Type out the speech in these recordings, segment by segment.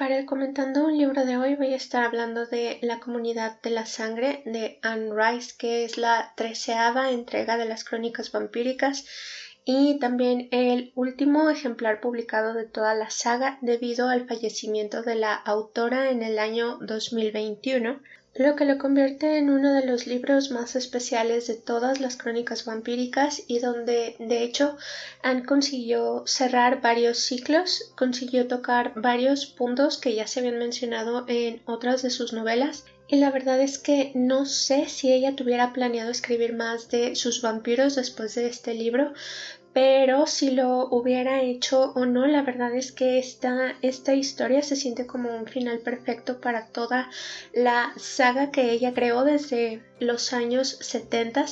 Para el comentando un libro de hoy voy a estar hablando de La Comunidad de la Sangre de Anne Rice, que es la 13ª entrega de las Crónicas Vampíricas y también el último ejemplar publicado de toda la saga debido al fallecimiento de la autora en el año 2021, lo que lo convierte en uno de los libros más especiales de todas las crónicas vampíricas y donde de hecho Anne consiguió cerrar varios ciclos, consiguió tocar varios puntos que ya se habían mencionado en otras de sus novelas. Y la verdad es que no sé si ella tuviera planeado escribir más de sus vampiros después de este libro, pero si lo hubiera hecho o no, la verdad es que esta historia se siente como un final perfecto para toda la saga que ella creó desde los años 70,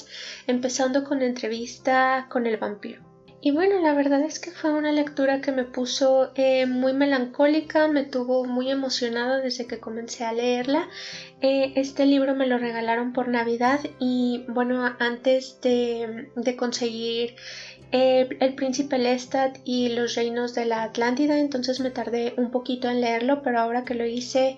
empezando con Entrevista con el vampiro. Y bueno, la verdad es que fue una lectura que me puso muy melancólica, me tuvo muy emocionada desde que comencé a leerla. Este libro me lo regalaron por Navidad y bueno, antes de conseguir El Príncipe Lestat y los reinos de la Atlántida, entonces me tardé un poquito en leerlo, pero ahora que lo hice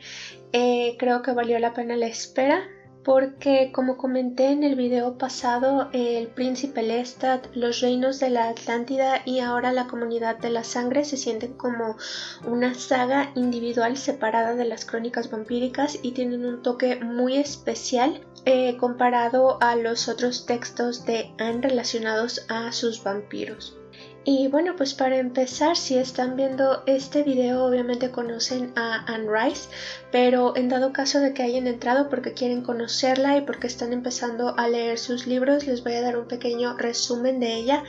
creo que valió la pena la espera. Porque como comenté en el video pasado, El Príncipe Lestat, los reinos de la Atlántida y ahora La Comunidad de la Sangre se sienten como una saga individual separada de las crónicas vampíricas y tienen un toque muy especial comparado a los otros textos de Anne relacionados a sus vampiros. Y bueno, pues para empezar, si están viendo este video obviamente conocen a Anne Rice, pero en dado caso de que hayan entrado porque quieren conocerla y porque están empezando a leer sus libros, les voy a dar un pequeño resumen de ella,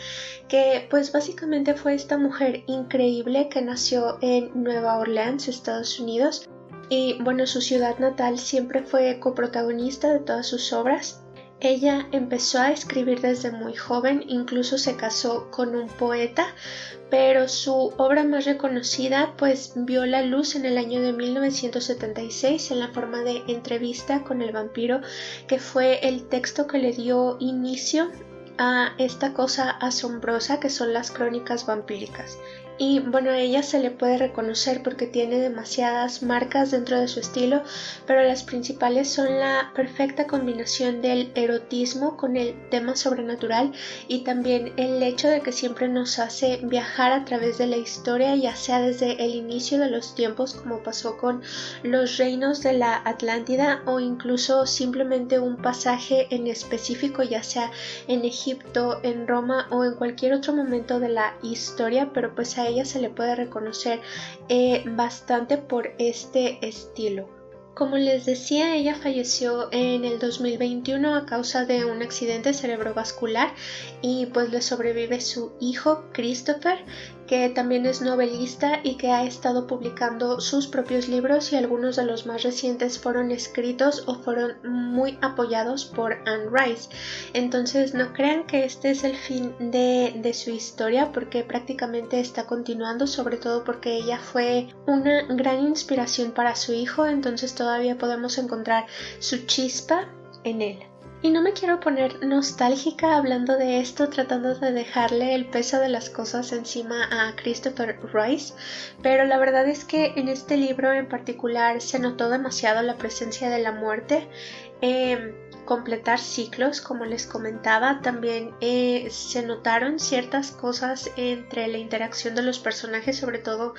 que pues básicamente fue esta mujer increíble que nació en Nueva Orleans, Estados Unidos, y bueno, su ciudad natal siempre fue coprotagonista de todas sus obras. Ella empezó a escribir desde muy joven, incluso se casó con un poeta, pero su obra más reconocida pues vio la luz en el año de 1976 en la forma de Entrevista con el vampiro, que fue el texto que le dio inicio a esta cosa asombrosa que son las crónicas vampíricas. Y bueno, a ella se le puede reconocer porque tiene demasiadas marcas dentro de su estilo, pero las principales son la perfecta combinación del erotismo con el tema sobrenatural y también el hecho de que siempre nos hace viajar a través de la historia, ya sea desde el inicio de los tiempos como pasó con los reinos de la Atlántida o incluso simplemente un pasaje en específico, ya sea en Egipto, en Roma o en cualquier otro momento de la historia, pero pues a ella se le puede reconocer bastante por este estilo. Como les decía, ella falleció en el 2021 a causa de un accidente cerebrovascular y pues le sobrevive su hijo Christopher, que también es novelista y que ha estado publicando sus propios libros y algunos de los más recientes fueron escritos o fueron muy apoyados por Anne Rice. Entonces no crean que este es el fin de su historia, porque prácticamente está continuando, sobre todo porque ella fue una gran inspiración para su hijo, entonces todavía podemos encontrar su chispa en él. Y no me quiero poner nostálgica hablando de esto, tratando de dejarle el peso de las cosas encima a Christopher Rice, pero la verdad es que en este libro en particular se notó demasiado la presencia de la muerte. Completar ciclos, como les comentaba, también se notaron ciertas cosas entre la interacción de los personajes, sobre todo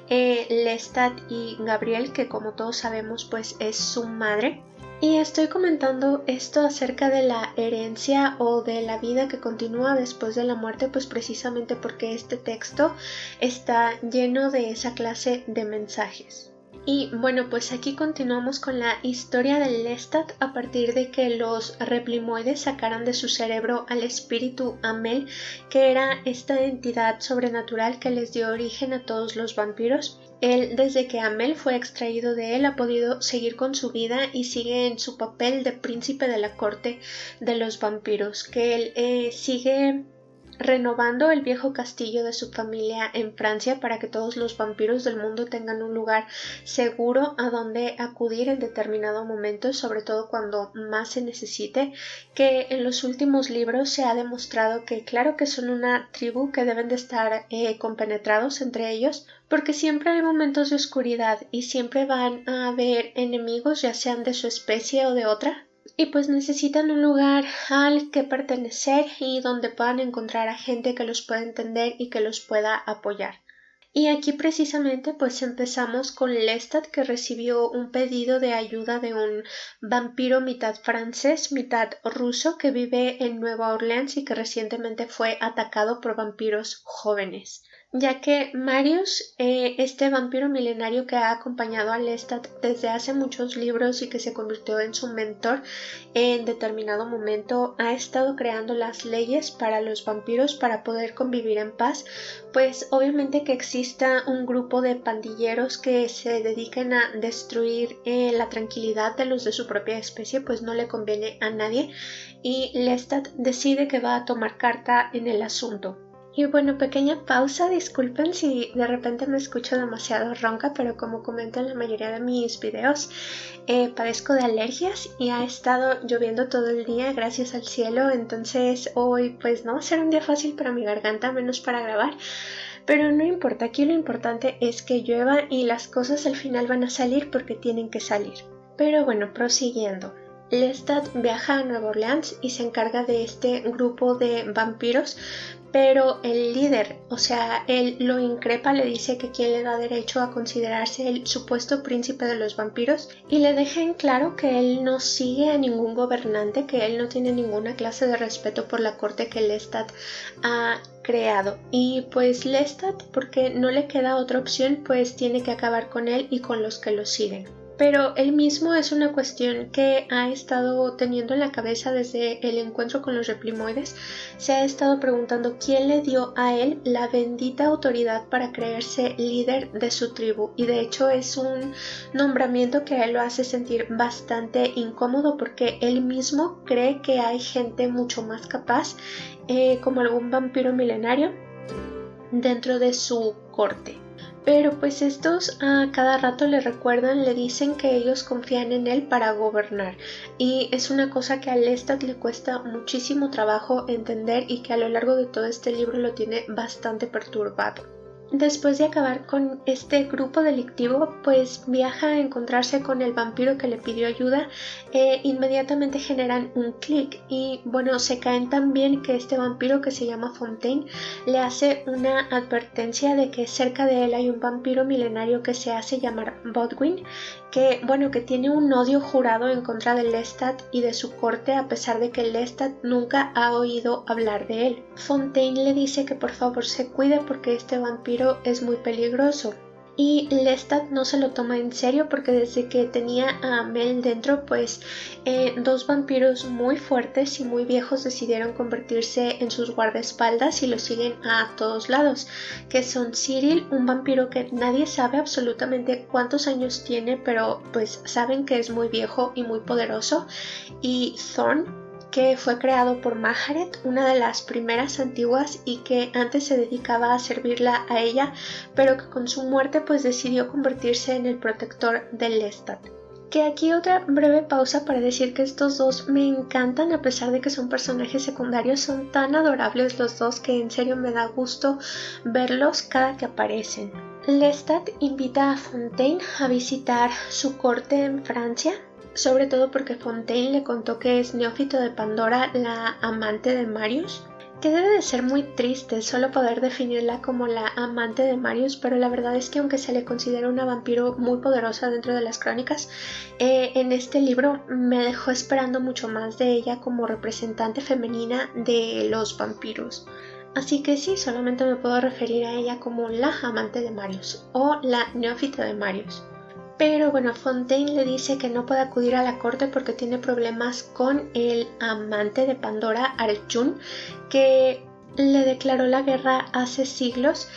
Lestat y Gabriel, que como todos sabemos pues es su madre. Y estoy comentando esto acerca de la herencia o de la vida que continúa después de la muerte, pues precisamente porque este texto está lleno de esa clase de mensajes. Y bueno, pues aquí continuamos con la historia de Lestat a partir de que los replimoides sacaran de su cerebro al espíritu Amel, que era esta entidad sobrenatural que les dio origen a todos los vampiros. Él, desde que Amel fue extraído de él, ha podido seguir con su vida y sigue en su papel de príncipe de la corte de los vampiros, que él sigue renovando el viejo castillo de su familia en Francia para que todos los vampiros del mundo tengan un lugar seguro a donde acudir en determinado momento, sobre todo cuando más se necesite, que en los últimos libros se ha demostrado que claro que son una tribu que deben de estar compenetrados entre ellos, porque siempre hay momentos de oscuridad y siempre van a haber enemigos, ya sean de su especie o de otra, y pues necesitan un lugar al que pertenecer y donde puedan encontrar a gente que los pueda entender y que los pueda apoyar. Y aquí precisamente pues empezamos con Lestat, que recibió un pedido de ayuda de un vampiro mitad francés, mitad ruso, que vive en Nueva Orleans y que recientemente fue atacado por vampiros jóvenes, ya que Marius, este vampiro milenario que ha acompañado a Lestat desde hace muchos libros y que se convirtió en su mentor en determinado momento, ha estado creando las leyes para los vampiros para poder convivir en paz, pues obviamente que exista un grupo de pandilleros que se dediquen a destruir la tranquilidad de los de su propia especie, pues no le conviene a nadie, y Lestat decide que va a tomar carta en el asunto. Y bueno, pequeña pausa, disculpen si de repente me escucho demasiado ronca, pero como comento en la mayoría de mis videos, padezco de alergias y ha estado lloviendo todo el día, gracias al cielo, entonces hoy pues no va a ser un día fácil para mi garganta, menos para grabar, pero no importa, aquí lo importante es que llueva y las cosas al final van a salir porque tienen que salir. Pero bueno, prosiguiendo. Lestat viaja a Nueva Orleans y se encarga de este grupo de vampiros, pero el líder, o sea, él lo increpa, le dice que quién le da derecho a considerarse el supuesto príncipe de los vampiros y le deja en claro que él no sigue a ningún gobernante, que él no tiene ninguna clase de respeto por la corte que Lestat ha creado. Y pues Lestat, porque no le queda otra opción, pues tiene que acabar con él y con los que lo siguen. Pero él mismo es una cuestión que ha estado teniendo en la cabeza desde el encuentro con los replimoides. Se ha estado preguntando quién le dio a él la bendita autoridad para creerse líder de su tribu, y de hecho es un nombramiento que a él lo hace sentir bastante incómodo porque él mismo cree que hay gente mucho más capaz, como algún vampiro milenario, dentro de su corte. Pero pues estos a cada rato le recuerdan, le dicen que ellos confían en él para gobernar, y es una cosa que a Lestat le cuesta muchísimo trabajo entender y que a lo largo de todo este libro lo tiene bastante perturbado. Después de acabar con este grupo delictivo, pues viaja a encontrarse con el vampiro que le pidió ayuda. Inmediatamente generan un clic y bueno, se caen tan bien que este vampiro, que se llama Fontaine, le hace una advertencia de que cerca de él hay un vampiro milenario que se hace llamar Bodwin, que bueno, que tiene un odio jurado en contra de Lestat y de su corte, a pesar de que Lestat nunca ha oído hablar de él. Fontaine le dice que por favor se cuide porque este vampiro es muy peligroso, y Lestat no se lo toma en serio porque desde que tenía a Mel dentro, pues dos vampiros muy fuertes y muy viejos decidieron convertirse en sus guardaespaldas y lo siguen a todos lados, que son Cyril, un vampiro que nadie sabe absolutamente cuántos años tiene, pero pues saben que es muy viejo y muy poderoso, y Thorn, que fue creado por Maharet, una de las primeras antiguas y que antes se dedicaba a servirla a ella, pero que con su muerte pues decidió convertirse en el protector de Lestat. Que aquí otra breve pausa para decir que estos dos me encantan, a pesar de que son personajes secundarios, son tan adorables los dos que en serio me da gusto verlos cada que aparecen. Lestat invita a Fontaine a visitar su corte en Francia, sobre todo porque Fontaine le contó que es Neófito de Pandora, la amante de Marius, que debe de ser muy triste solo poder definirla como la amante de Marius, pero la verdad es que aunque se le considera una vampiro muy poderosa dentro de las crónicas, en este libro me dejó esperando mucho más de ella como representante femenina de los vampiros. Así que sí, solamente me puedo referir a ella como la amante de Marius o la neófita de Marius. Pero bueno, Fontaine le dice que no puede acudir a la corte porque tiene problemas con el amante de Pandora, Arjun, que le declaró la guerra hace siglos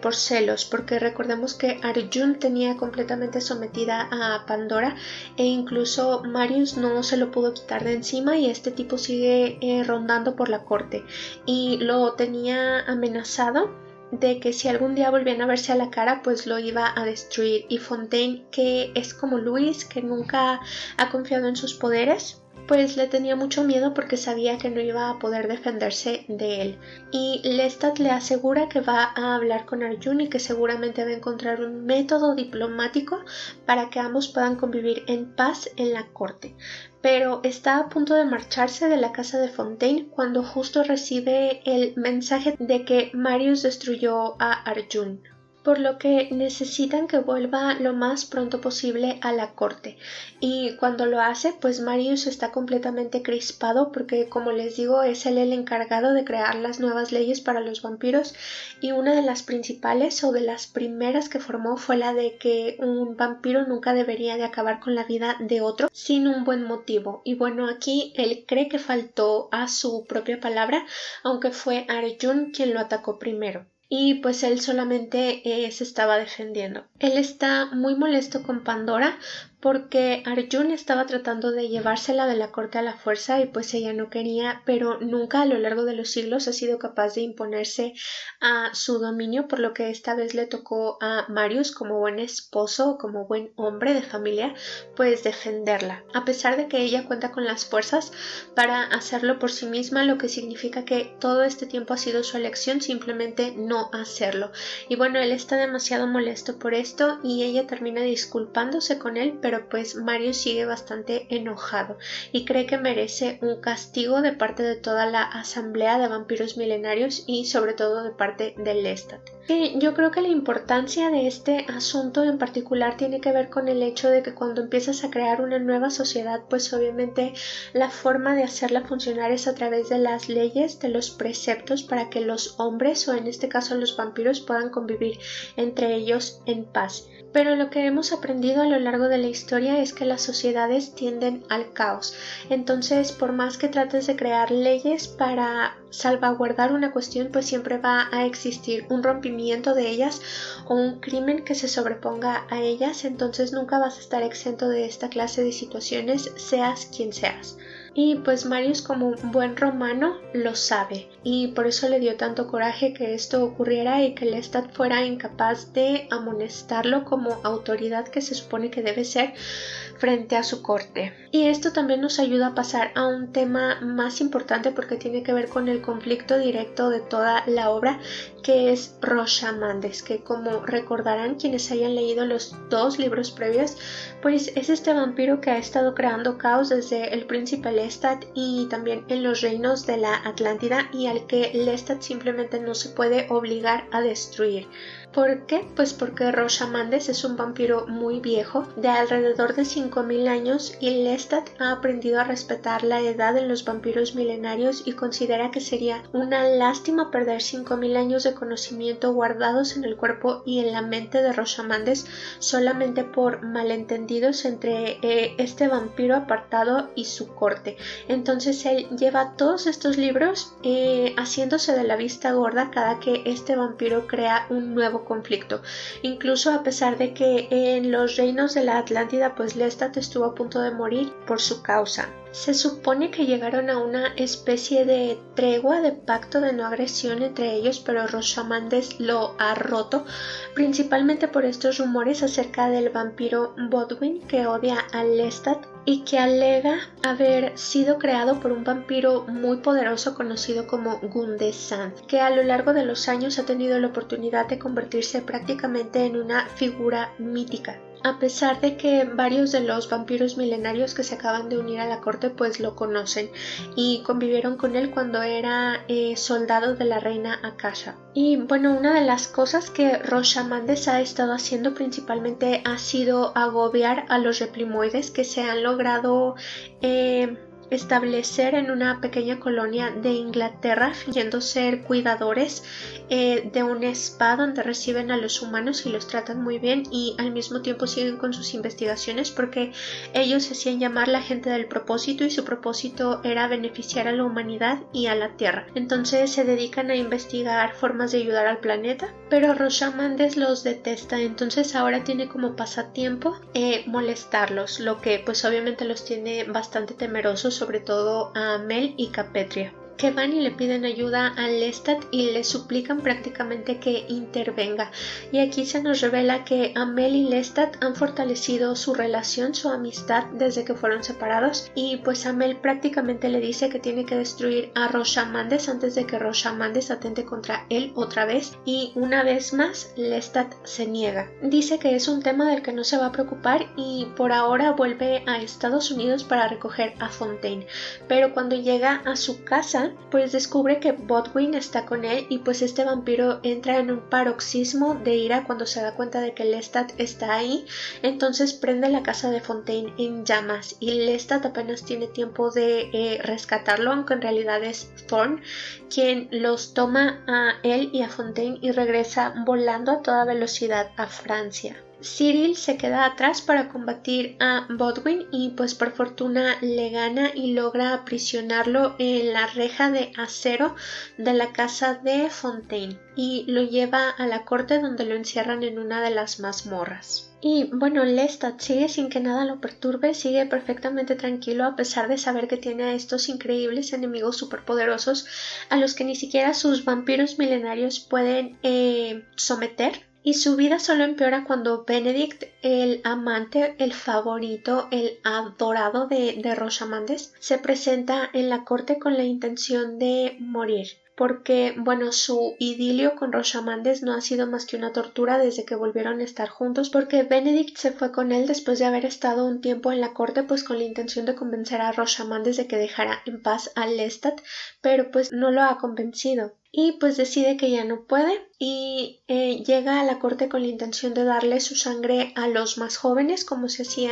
por celos, porque recordemos que Arjun tenía completamente sometida a Pandora e incluso Marius no se lo pudo quitar de encima y este tipo sigue rondando por la corte y lo tenía amenazado de que si algún día volvían a verse a la cara pues lo iba a destruir. Y Fontaine, que es como Louis, que nunca ha confiado en sus poderes, pues le tenía mucho miedo porque sabía que no iba a poder defenderse de él. Y Lestat le asegura que va a hablar con Arjun y que seguramente va a encontrar un método diplomático para que ambos puedan convivir en paz en la corte. Pero está a punto de marcharse de la casa de Fontaine cuando justo recibe el mensaje de que Marius destruyó a Arjun, por lo que necesitan que vuelva lo más pronto posible a la corte. Y cuando lo hace, pues Marius está completamente crispado porque, como les digo, es él el encargado de crear las nuevas leyes para los vampiros y una de las principales o de las primeras que formó fue la de que un vampiro nunca debería de acabar con la vida de otro sin un buen motivo. Y bueno, aquí él cree que faltó a su propia palabra, aunque fue Arjun quien lo atacó primero. Y pues él solamente se estaba defendiendo. Él está muy molesto con Pandora porque Arjun estaba tratando de llevársela de la corte a la fuerza y pues ella no quería, pero nunca a lo largo de los siglos ha sido capaz de imponerse a su dominio, por lo que esta vez le tocó a Marius, como buen esposo, como buen hombre de familia, pues defenderla, a pesar de que ella cuenta con las fuerzas para hacerlo por sí misma, lo que significa que todo este tiempo ha sido su elección simplemente no hacerlo. Y bueno, él está demasiado molesto por esto y ella termina disculpándose con él, pero pues Marius sigue bastante enojado y cree que merece un castigo de parte de toda la asamblea de vampiros milenarios y sobre todo de parte de Lestat. Y yo creo que la importancia de este asunto en particular tiene que ver con el hecho de que cuando empiezas a crear una nueva sociedad, pues obviamente la forma de hacerla funcionar es a través de las leyes, de los preceptos para que los hombres o en este caso los vampiros puedan convivir entre ellos en paz. Pero lo que hemos aprendido a lo largo de la historia es que las sociedades tienden al caos. Entonces, por más que trates de crear leyes para salvaguardar una cuestión, pues siempre va a existir un rompimiento de ellas o un crimen que se sobreponga a ellas. Entonces nunca vas a estar exento de esta clase de situaciones, seas quien seas. Y pues Marius, como un buen romano, lo sabe y por eso le dio tanto coraje que esto ocurriera y que Lestat fuera incapaz de amonestarlo como autoridad que se supone que debe ser frente a su corte. Y esto también nos ayuda a pasar a un tema más importante porque tiene que ver con el conflicto directo de toda la obra, que es Roshamandes, que como recordarán quienes hayan leído los dos libros previos, pues es este vampiro que ha estado creando caos desde el príncipe Lestat y también en los reinos de la Atlántida y al que Lestat simplemente no se puede obligar a destruir. ¿Por qué? Pues porque Roshamandes es un vampiro muy viejo, de alrededor de 5000 años, y Lestat ha aprendido a respetar la edad en los vampiros milenarios y considera que sería una lástima perder 5000 años de conocimiento guardados en el cuerpo y en la mente de Roshamandes solamente por malentendidos entre este vampiro apartado y su corte. Entonces él lleva todos estos libros haciéndose de la vista gorda cada que este vampiro crea un nuevo conflicto, incluso a pesar de que en los reinos de la Atlántida pues Lestat estuvo a punto de morir por su causa. Se supone que llegaron a una especie de tregua, de pacto de no agresión entre ellos, pero Roshamandes lo ha roto, principalmente por estos rumores acerca del vampiro Bodwin que odia a Lestat y que alega haber sido creado por un vampiro muy poderoso conocido como Gundesand, que a lo largo de los años ha tenido la oportunidad de convertirse prácticamente en una figura mítica. A pesar de que varios de los vampiros milenarios que se acaban de unir a la corte pues lo conocen y convivieron con él cuando era soldado de la reina Akasha. Y bueno, una de las cosas que Roshamandes ha estado haciendo principalmente ha sido agobiar a los replimoides que se han logrado establecer en una pequeña colonia de Inglaterra, fingiendo ser cuidadores de un spa donde reciben a los humanos y los tratan muy bien, y al mismo tiempo siguen con sus investigaciones porque ellos se hacían llamar la gente del propósito y su propósito era beneficiar a la humanidad y a la Tierra. Entonces se dedican a investigar formas de ayudar al planeta, pero Roshamandes los detesta, entonces ahora tiene como pasatiempo molestarlos, lo que pues obviamente los tiene bastante temerosos, sobre todo a Mel y Capetria, que van y le piden ayuda a Lestat y le suplican prácticamente que intervenga. Y aquí se nos revela que Amel y Lestat han fortalecido su relación, su amistad desde que fueron separados, y pues Amel prácticamente le dice que tiene que destruir a Roshamandes antes de que Roshamandes atente contra él otra vez, y una vez más Lestat se niega. Dice que es un tema del que no se va a preocupar y por ahora vuelve a Estados Unidos para recoger a Fontaine, pero cuando llega a su casa pues descubre que Bodwin está con él y pues este vampiro entra en un paroxismo de ira cuando se da cuenta de que Lestat está ahí. Entonces prende la casa de Fontaine en llamas y Lestat apenas tiene tiempo de rescatarlo, aunque en realidad es Thorne quien los toma a él y a Fontaine y regresa volando a toda velocidad a Francia. Cyril se queda atrás para combatir a Bodwin y pues por fortuna le gana y logra aprisionarlo en la reja de acero de la casa de Fontaine y lo lleva a la corte donde lo encierran en una de las mazmorras. Y bueno, Lestat sigue sin que nada lo perturbe, sigue perfectamente tranquilo a pesar de saber que tiene a estos increíbles enemigos superpoderosos a los que ni siquiera sus vampiros milenarios pueden someter. Y su vida solo empeora cuando Benedict, el amante, el favorito, el adorado de Roshamandes, se presenta en la corte con la intención de morir. Porque, bueno, su idilio con Roshamandes no ha sido más que una tortura desde que volvieron a estar juntos, porque Benedict se fue con él después de haber estado un tiempo en la corte, pues con la intención de convencer a Roshamandes de que dejara en paz a Lestat, pero pues no lo ha convencido. Y pues decide que ya no puede y llega a la corte con la intención de darle su sangre a los más jóvenes, como se hacía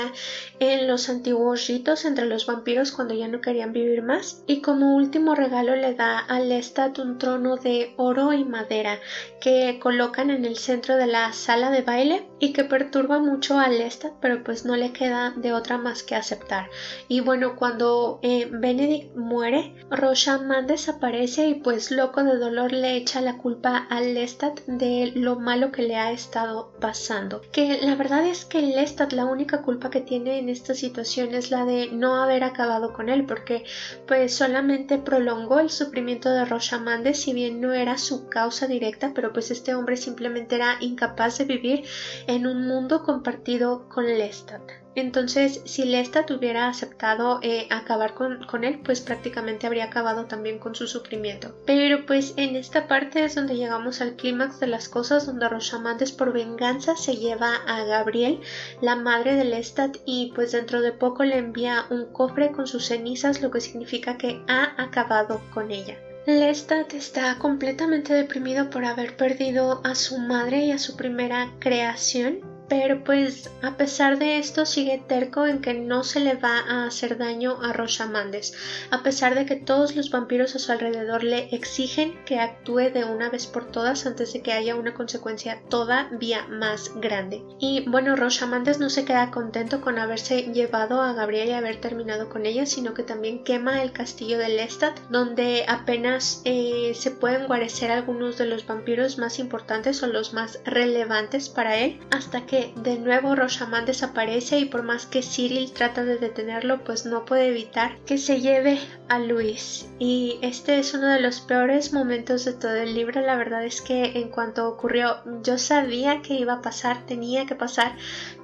en los antiguos ritos entre los vampiros cuando ya no querían vivir más, y como último regalo le da a Lestat un trono de oro y madera que colocan en el centro de la sala de baile y que perturba mucho a Lestat, pero pues no le queda de otra más que aceptar. Y bueno, cuando Benedict muere, Roshamandes aparece y pues loco de dolor le echa la culpa a Lestat de lo malo que le ha estado pasando. Que la verdad es que Lestat la única culpa que tiene en esta situación es la de no haber acabado con él, porque pues solamente prolongó el sufrimiento de Roshamandes, si bien no era su causa directa, pero pues este hombre simplemente era incapaz de vivir en un mundo compartido con Lestat. Entonces, si Lestat hubiera aceptado acabar con él, pues prácticamente habría acabado también con su sufrimiento. Pero pues en esta parte es donde llegamos al clímax de las cosas, donde Roshamandes por venganza se lleva a Gabrielle, la madre de Lestat, y pues dentro de poco le envía un cofre con sus cenizas, lo que significa que ha acabado con ella. Lestat está completamente deprimido por haber perdido a su madre y a su primera creación, pero pues a pesar de esto sigue terco en que no se le va a hacer daño a Roshamandes, a pesar de que todos los vampiros a su alrededor le exigen que actúe de una vez por todas antes de que haya una consecuencia todavía más grande. Y bueno, Roshamandes no se queda contento con haberse llevado a Gabrielle y haber terminado con ella, sino que también quema el castillo de Lestat, donde apenas se pueden guarecer algunos de los vampiros más importantes o los más relevantes para él, hasta que de nuevo Roshamandes aparece y por más que Cyril trata de detenerlo, pues no puede evitar que se lleve a Luis. Y este es uno de los peores momentos de todo el libro. La verdad es que en cuanto ocurrió yo sabía que iba a pasar, tenía que pasar,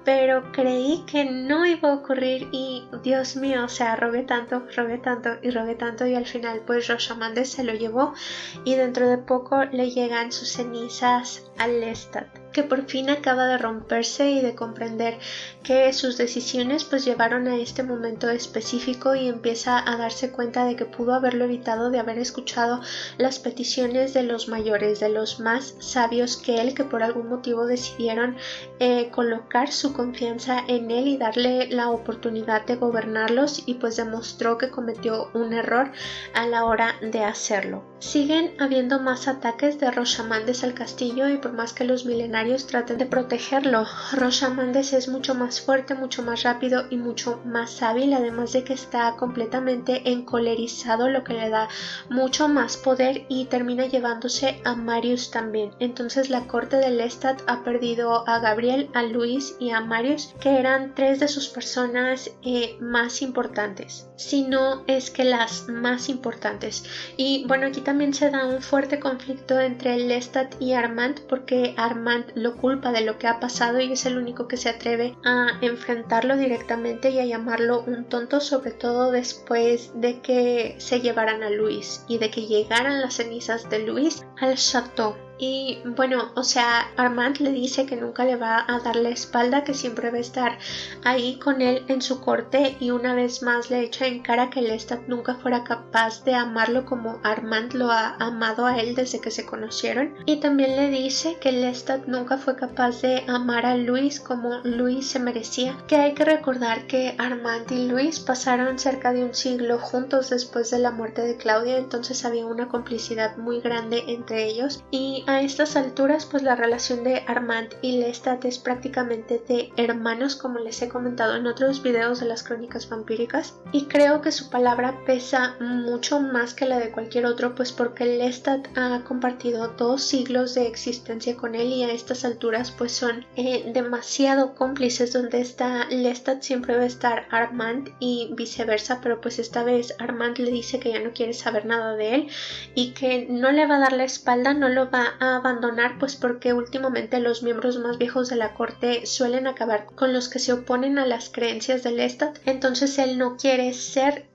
pero creí que no iba a ocurrir y Dios mío, o sea, rogué tanto y al final pues Roshamandes se lo llevó y dentro de poco le llegan sus cenizas a Lestat. que por fin acaba de romperse y de comprender que sus decisiones pues llevaron a este momento específico, y empieza a darse cuenta de que pudo haberlo evitado de haber escuchado las peticiones de los mayores, de los más sabios que él, que por algún motivo decidieron colocar su confianza en él y darle la oportunidad de gobernarlos, y pues demostró que cometió un error a la hora de hacerlo. Siguen habiendo más ataques de Rochamandes al castillo, y por más que los milenarios traten de protegerlo, Rochamandes es mucho más fuerte, mucho más rápido y mucho más hábil, además de que está completamente encolerizado, lo que le da mucho más poder y termina llevándose a Marius también. Entonces la corte de Lestat ha perdido a Gabriel, a Luis y a Marius, que eran tres de sus personas más importantes, si no es que las más importantes. Y bueno, aquí también se da un fuerte conflicto entre Lestat y Armand, porque Armand lo culpa de lo que ha pasado y es el único que se atreve a enfrentarlo directamente y a llamarlo un tonto, sobre todo después de que se llevaran a Luis y de que llegaran las cenizas de Luis al chateau. Y bueno, o sea, Armand le dice que nunca le va a dar la espalda, que siempre va a estar ahí con él en su corte, y una vez más le echa en cara que Lestat nunca fuera capaz de amarlo como Armand lo ha amado a él desde que se conocieron. Y también le dice que Lestat nunca fue capaz de amar a Luis como Luis se merecía, que hay que recordar que Armand y Luis pasaron cerca de un siglo juntos después de la muerte de Claudia, entonces había una complicidad muy grande entre ellos, y a estas alturas pues la relación de Armand y Lestat es prácticamente de hermanos, como les he comentado en otros videos de las crónicas vampíricas, y creo que su palabra pesa mucho más que la de cualquier otro, pues porque Lestat ha compartido 2 siglos de existencia con él, y a estas alturas pues son demasiado cómplices. Donde está Lestat siempre va a estar Armand y viceversa, pero pues esta vez Armand le dice que ya no quiere saber nada de él y que no le va a dar la espalda, no lo va a abandonar, pues porque últimamente los miembros más viejos de la corte suelen acabar con los que se oponen a las creencias de Lestat, entonces él no quiere ser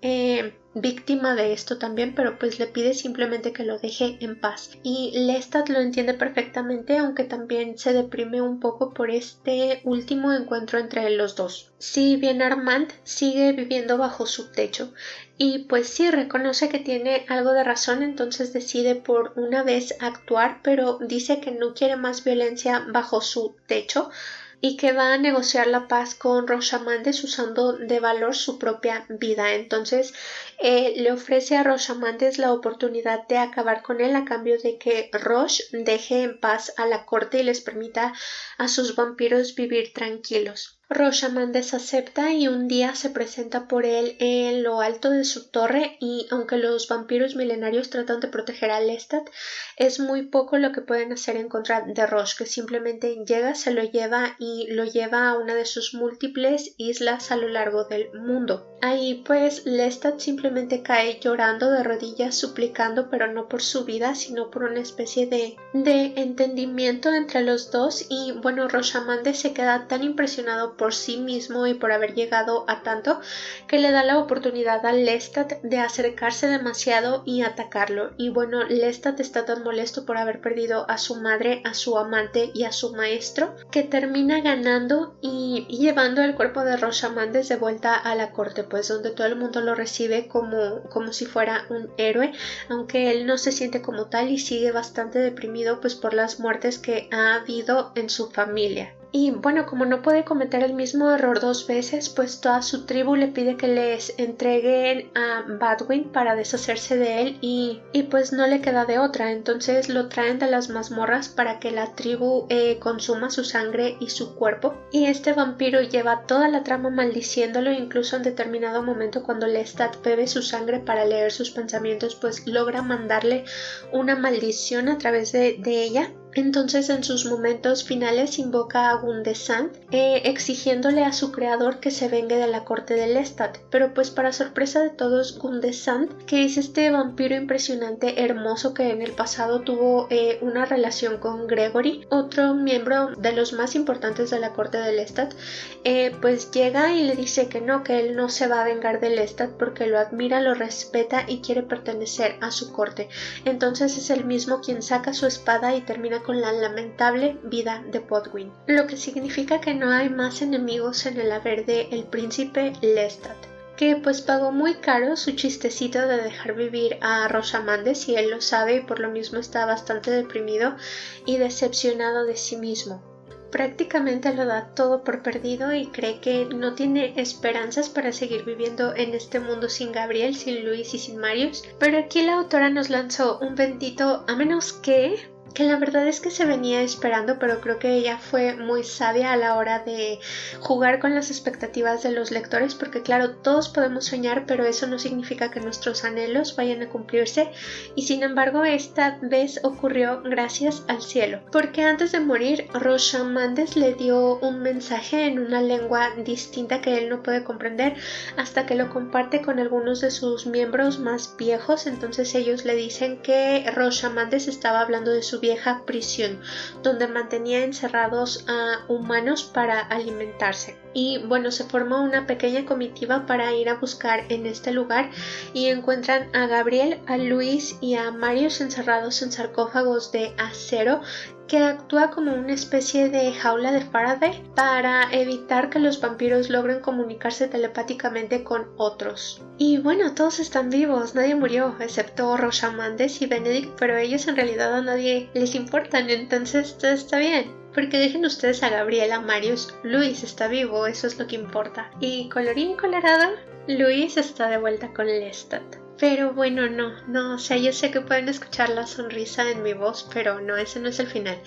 víctima de esto también, pero pues le pide simplemente que lo deje en paz, y Lestat lo entiende perfectamente, aunque también se deprime un poco por este último encuentro entre los dos. Si bien Armand sigue viviendo bajo su techo, y pues sí reconoce que tiene algo de razón, entonces decide por una vez actuar, pero dice que no quiere más violencia bajo su techo y que va a negociar la paz con Rochamandes usando de valor su propia vida. Entonces le ofrece a Rochamandes la oportunidad de acabar con él a cambio de que Roche deje en paz a la corte y les permita a sus vampiros vivir tranquilos. Rochamandes acepta y un día se presenta por él en lo alto de su torre, y aunque los vampiros milenarios tratan de proteger a Lestat, es muy poco lo que pueden hacer en contra de Roche, que simplemente llega, se lo lleva y lo lleva a una de sus múltiples islas a lo largo del mundo. Ahí pues Lestat simplemente cae llorando de rodillas, suplicando, pero no por su vida, sino por una especie de entendimiento entre los dos. Y bueno, Rochamandes se queda tan impresionado por sí mismo y por haber llegado a tanto, que le da la oportunidad a Lestat de acercarse demasiado y atacarlo. Y bueno, Lestat está tan molesto por haber perdido a su madre, a su amante y a su maestro, que termina ganando y llevando el cuerpo de Rochamandes de vuelta a la corte, pues donde todo el mundo lo recibe como si fuera un héroe, aunque él no se siente como tal y sigue bastante deprimido pues por las muertes que ha habido en su familia. Y bueno, como no puede cometer el mismo error 2 veces, pues toda su tribu le pide que les entreguen a Badwin para deshacerse de él, y pues no le queda de otra. Entonces lo traen de las mazmorras para que la tribu consuma su sangre y su cuerpo, y este vampiro lleva toda la trama maldiciéndolo. Incluso en determinado momento, cuando Lestat bebe su sangre para leer sus pensamientos, pues logra mandarle una maldición a través de ella. Entonces en sus momentos finales invoca a Gundesant, exigiéndole a su creador que se vengue de la corte de Lestat, pero pues para sorpresa de todos, Gundesant, que es este vampiro impresionante, hermoso, que en el pasado tuvo una relación con Gregory, otro miembro de los más importantes de la corte de Lestat, pues llega y le dice que él no se va a vengar de Lestat porque lo admira, lo respeta y quiere pertenecer a su corte. Entonces es él mismo quien saca su espada y termina termina con la lamentable vida de Podwin, lo que significa que no hay más enemigos en el haber de el príncipe Lestat, que pues pagó muy caro su chistecito de dejar vivir a Rosamandes y él lo sabe y por lo mismo está bastante deprimido y decepcionado de sí mismo. Prácticamente lo da todo por perdido y cree que no tiene esperanzas para seguir viviendo en este mundo sin Gabriel, sin Luis y sin Marius, pero aquí la autora nos lanzó un bendito a menos que la verdad es que se venía esperando, pero creo que ella fue muy sabia a la hora de jugar con las expectativas de los lectores, porque claro, todos podemos soñar, pero eso no significa que nuestros anhelos vayan a cumplirse, y sin embargo esta vez ocurrió gracias al cielo, porque antes de morir Rosamandes le dio un mensaje en una lengua distinta que él no puede comprender hasta que lo comparte con algunos de sus miembros más viejos. Entonces ellos le dicen que Rosamandes estaba hablando de su vieja prisión, donde mantenía encerrados a humanos para alimentarse. Y bueno, se forma una pequeña comitiva para ir a buscar en este lugar y encuentran a Gabriel, a Luis y a Marius encerrados en sarcófagos de acero que actúa como una especie de jaula de Faraday para evitar que los vampiros logren comunicarse telepáticamente con otros. Y bueno, todos están vivos, nadie murió, excepto Rosamandes y Benedict, pero ellos en realidad a nadie les importan, entonces todo está bien. Porque dejen ustedes a Gabriel, a Marius, Luis está vivo, eso es lo que importa. Y colorín colorado, Luis está de vuelta con Lestat. Pero bueno, no, o sea, yo sé que pueden escuchar la sonrisa en mi voz, pero no, ese no es el final.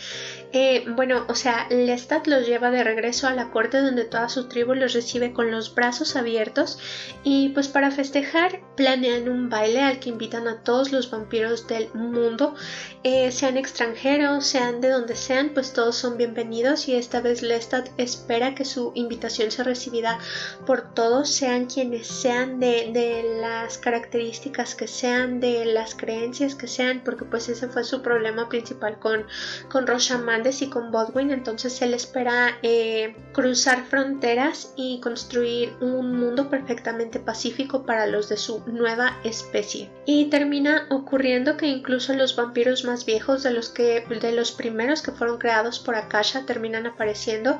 Bueno, o sea, Lestat los lleva de regreso a la corte donde toda su tribu los recibe con los brazos abiertos y pues para festejar planean un baile al que invitan a todos los vampiros del mundo, sean extranjeros, sean de donde sean, pues todos son bienvenidos y esta vez Lestat espera que su invitación sea recibida por todos, sean quienes sean de las características que sean, de las creencias que sean, porque pues ese fue su problema principal con Rosamandes y con Bodwin. Entonces él espera cruzar fronteras y construir un mundo perfectamente pacífico para los de su nueva especie. Y termina ocurriendo que incluso los vampiros más viejos de los primeros que fueron creados por Akasha terminan apareciendo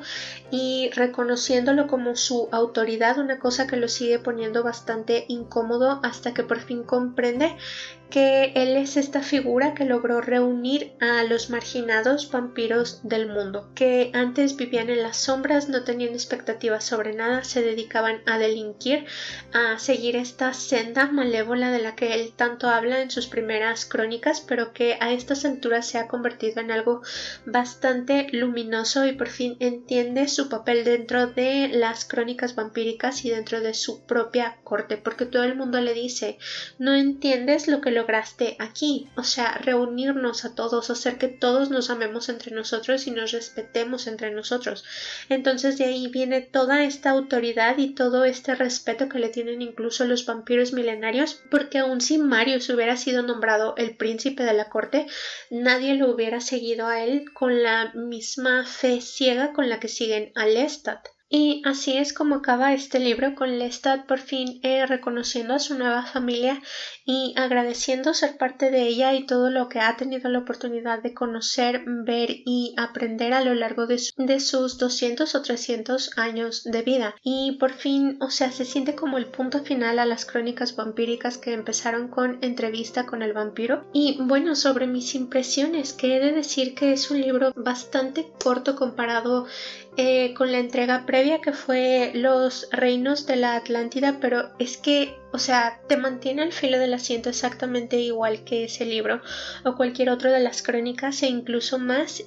y reconociéndolo como su autoridad, una cosa que lo sigue poniendo bastante incómodo hasta que por fin comprende que él es esta figura que logró reunir a los marginados vampiros del mundo, que antes vivían en las sombras, no tenían expectativas sobre nada, se dedicaban a delinquir, a seguir esta senda malévola de la que él tanto habla en sus primeras crónicas, pero que a estas alturas se ha convertido en algo bastante luminoso y por fin entiende su papel dentro de las crónicas vampíricas y dentro de su propia corte, porque todo el mundo le dice: no entiendes lo que lograste aquí, o sea, reunirnos a todos, hacer que todos nos amemos entre nosotros y nos respetemos entre nosotros. Entonces de ahí viene toda esta autoridad y todo este respeto que le tienen incluso los vampiros milenarios, porque aun si Marius hubiera sido nombrado el príncipe de la corte, nadie lo hubiera seguido a él con la misma fe ciega con la que siguen a Lestat. Y así es como acaba este libro, con Lestat por fin reconociendo a su nueva familia y agradeciendo ser parte de ella y todo lo que ha tenido la oportunidad de conocer, ver y aprender a lo largo de sus 200 o 300 años de vida. Y por fin, o sea, se siente como el punto final a las crónicas vampíricas que empezaron con Entrevista con el vampiro. Y bueno, sobre mis impresiones, que he de decir que es un libro bastante corto comparado con la entrega previa que fue Los Reinos de la Atlántida, pero es que, o sea, te mantiene al filo del asiento exactamente igual que ese libro o cualquier otro de las crónicas e incluso más.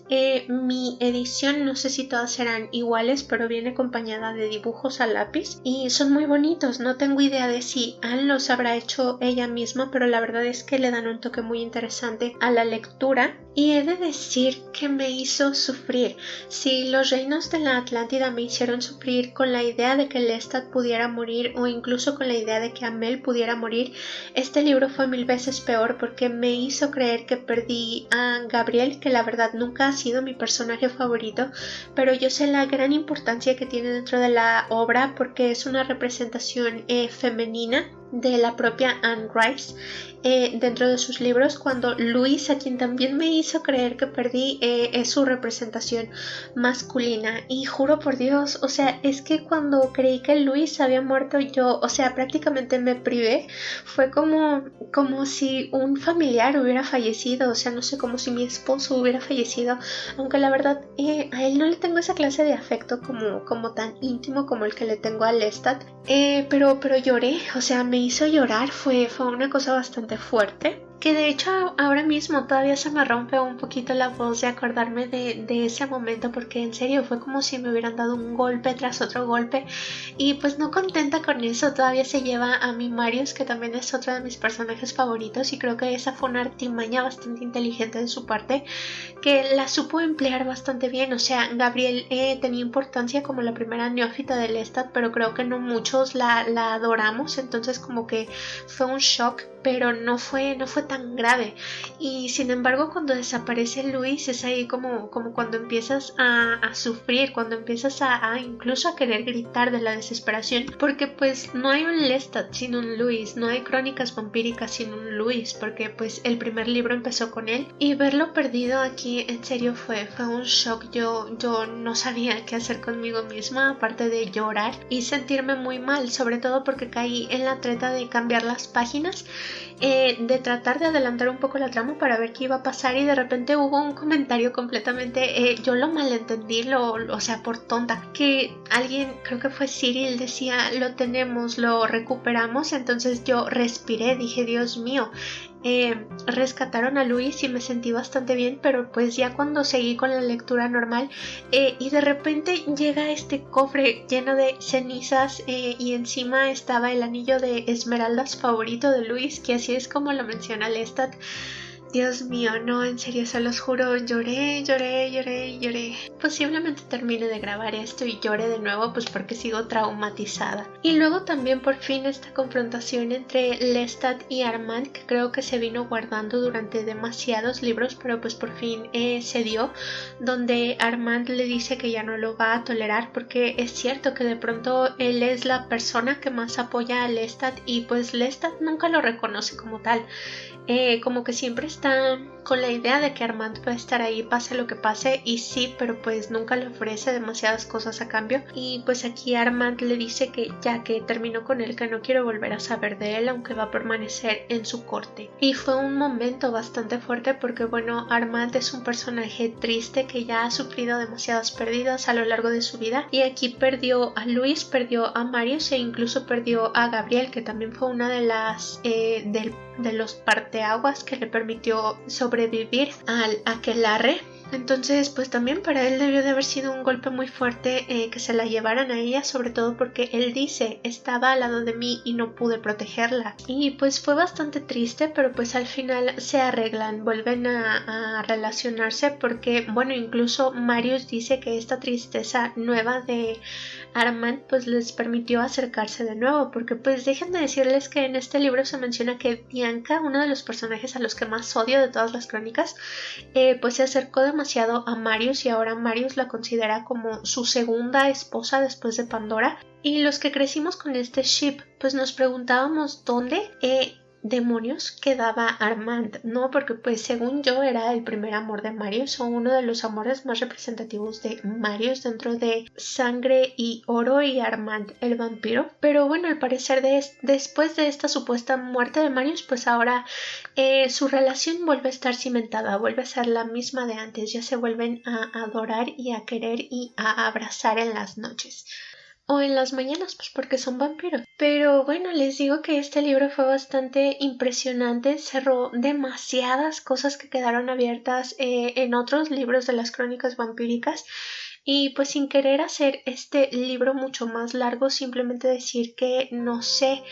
Mi edición, no sé si todas serán iguales, pero viene acompañada de dibujos a lápiz y son muy bonitos. No tengo idea de si Anne los habrá hecho ella misma, pero la verdad es que le dan un toque muy interesante a la lectura. Y he de decir que me hizo sufrir. Si Los Reinos de la Atlántida me hicieron sufrir con la idea de que Lestat pudiera morir o incluso con la idea de que Amell pudiera morir, este libro fue 1000 veces peor porque me hizo creer que perdí a Gabriel, que la verdad nunca ha sido mi personaje favorito, pero yo sé la gran importancia que tiene dentro de la obra porque es una representación femenina de la propia Anne Rice dentro de sus libros, cuando Luis, a quien también me hizo creer que perdí, es su representación masculina. Y juro por Dios, o sea, es que cuando creí que Luis había muerto, yo, o sea, prácticamente me privé. Fue como si un familiar hubiera fallecido, o sea, no sé, como si mi esposo hubiera fallecido, aunque la verdad a él no le tengo esa clase de afecto como tan íntimo como el que le tengo a Lestat, pero lloré, o sea, me hizo llorar, fue una cosa bastante fuerte. Que de hecho ahora mismo todavía se me rompe un poquito la voz de acordarme de ese momento, porque en serio fue como si me hubieran dado un golpe tras otro golpe. Y pues no contenta con eso, todavía se lleva a mi Marius, que también es otro de mis personajes favoritos, y creo que esa fue una artimaña bastante inteligente de su parte, que la supo emplear bastante bien. O sea, Gabriel tenía importancia como la primera neófita de Lestat, pero creo que no muchos la adoramos, entonces como que fue un shock, pero no fue tan grave. Y sin embargo, cuando desaparece Luis, es ahí como cuando empiezas a sufrir, cuando empiezas a incluso a querer gritar de la desesperación, porque pues no hay un Lestat sin un Luis, no hay crónicas vampíricas sin un Luis, porque pues el primer libro empezó con él, y verlo perdido aquí en serio fue un shock. Yo no sabía qué hacer conmigo misma, aparte de llorar y sentirme muy mal, sobre todo porque caí en la treta de cambiar las páginas, de tratar de adelantar un poco la trama para ver qué iba a pasar, y de repente hubo un comentario completamente, yo lo malentendí, o sea, por tonta, que alguien, creo que fue Cyril, decía lo tenemos, lo recuperamos. Entonces yo respiré, dije Dios mío, rescataron a Luis y me sentí bastante bien, pero pues ya cuando seguí con la lectura normal, y de repente llega este cofre lleno de cenizas, y encima estaba el anillo de esmeraldas favorito de Luis, que así es como lo menciona Lestat. Dios mío, no, en serio, se los juro, lloré. Posiblemente termine de grabar esto y llore de nuevo, pues porque sigo traumatizada. Y luego también por fin esta confrontación entre Lestat y Armand, que creo que se vino guardando durante demasiados libros, pero pues por fin se dio, donde Armand le dice que ya no lo va a tolerar, porque es cierto que de pronto él es la persona que más apoya a Lestat, y pues Lestat nunca lo reconoce como tal. Como que siempre está con la idea de que Armand va a estar ahí pase lo que pase, y sí, pero pues nunca le ofrece demasiadas cosas a cambio. Y pues aquí Armand le dice que ya que terminó con él, que no quiere volver a saber de él, aunque va a permanecer en su corte. Y fue un momento bastante fuerte porque bueno, Armand es un personaje triste que ya ha sufrido demasiadas pérdidas a lo largo de su vida, y aquí perdió a Luis, perdió a Marius e incluso perdió a Gabriel, que también fue una de las de los parteaguas que le permitió sobrevivir al aquelarre. Entonces pues también para él debió de haber sido un golpe muy fuerte, que se la llevaran a ella, sobre todo porque él dice estaba al lado de mí y no pude protegerla. Y pues fue bastante triste, pero pues al final se arreglan, vuelven a relacionarse, porque bueno, incluso Marius dice que esta tristeza nueva de Armand pues les permitió acercarse de nuevo, porque pues déjenme decirles que en este libro se menciona que Bianca, uno de los personajes a los que más odio de todas las crónicas, pues se acercó demasiado a Marius, y ahora Marius la considera como su segunda esposa después de Pandora. Y los que crecimos con este ship pues nos preguntábamos dónde demonios quedaba Armand, ¿no? Porque pues según yo era el primer amor de Marius, o uno de los amores más representativos de Marius dentro de Sangre y Oro y Armand el vampiro. Pero bueno, al parecer después de esta supuesta muerte de Marius, pues ahora su relación vuelve a estar cimentada, vuelve a ser la misma de antes, ya se vuelven a adorar y a querer y a abrazar en las noches. O en las mañanas, pues porque son vampiros. Pero bueno, les digo que este libro fue bastante impresionante, cerró demasiadas cosas que quedaron abiertas en otros libros de las crónicas vampíricas. Y pues sin querer hacer este libro mucho más largo, simplemente decir que no sé,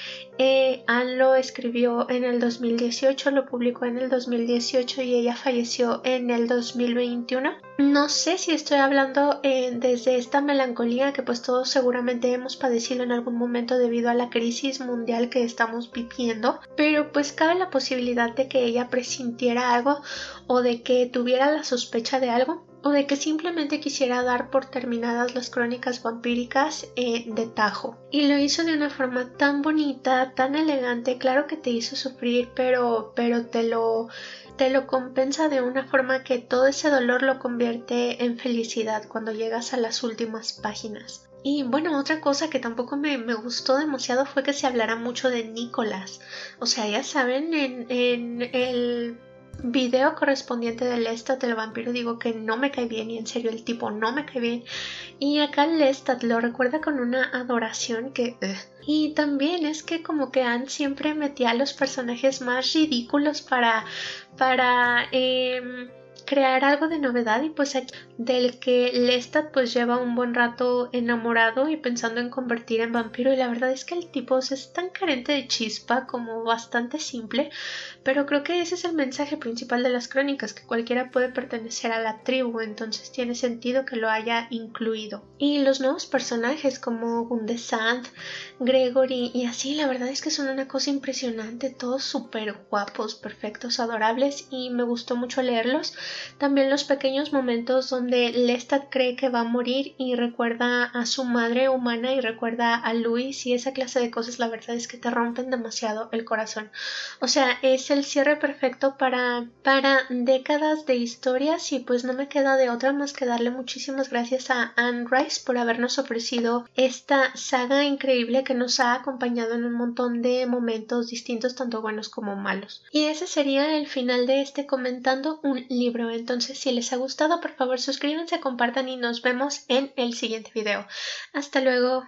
Anne lo escribió en el 2018, lo publicó en el 2018 y ella falleció en el 2021. No sé si estoy hablando desde esta melancolía que pues todos seguramente hemos padecido en algún momento debido a la crisis mundial que estamos viviendo, pero pues cabe la posibilidad de que ella presintiera algo o de que tuviera la sospecha de algo o de que simplemente quisiera dar por terminadas las crónicas vampíricas de tajo. Y lo hizo de una forma tan bonita, tan elegante. Claro que te hizo sufrir, pero te lo compensa de una forma que todo ese dolor lo convierte en felicidad cuando llegas a las últimas páginas. Y bueno, otra cosa que tampoco me gustó demasiado fue que se hablara mucho de Nicolás. O sea, ya saben, en el video correspondiente de Lestat el vampiro digo que no me cae bien y en serio el tipo no me cae bien. Y acá Lestat lo recuerda con una adoración que... Y también es que como que Anne siempre metía a los personajes más ridículos para crear algo de novedad y pues aquí del que Lestat pues lleva un buen rato enamorado y pensando en convertir en vampiro y la verdad es que el tipo es tan carente de chispa como bastante simple, pero creo que ese es el mensaje principal de las crónicas, que cualquiera puede pertenecer a la tribu, entonces tiene sentido que lo haya incluido. Y los nuevos personajes como Gundesant, Gregory y así, la verdad es que son una cosa impresionante, todos súper guapos, perfectos, adorables y me gustó mucho leerlos. También los pequeños momentos donde Lestat cree que va a morir y recuerda a su madre humana y recuerda a Luis y esa clase de cosas, la verdad es que te rompen demasiado el corazón. O sea, es el cierre perfecto para décadas de historias y pues no me queda de otra más que darle muchísimas gracias a Anne Rice por habernos ofrecido esta saga increíble que nos ha acompañado en un montón de momentos distintos, tanto buenos como malos. Y ese sería el final de este comentando un libro. Entonces, si les ha gustado, por favor suscríbanse, compartan y nos vemos en el siguiente video. Hasta luego.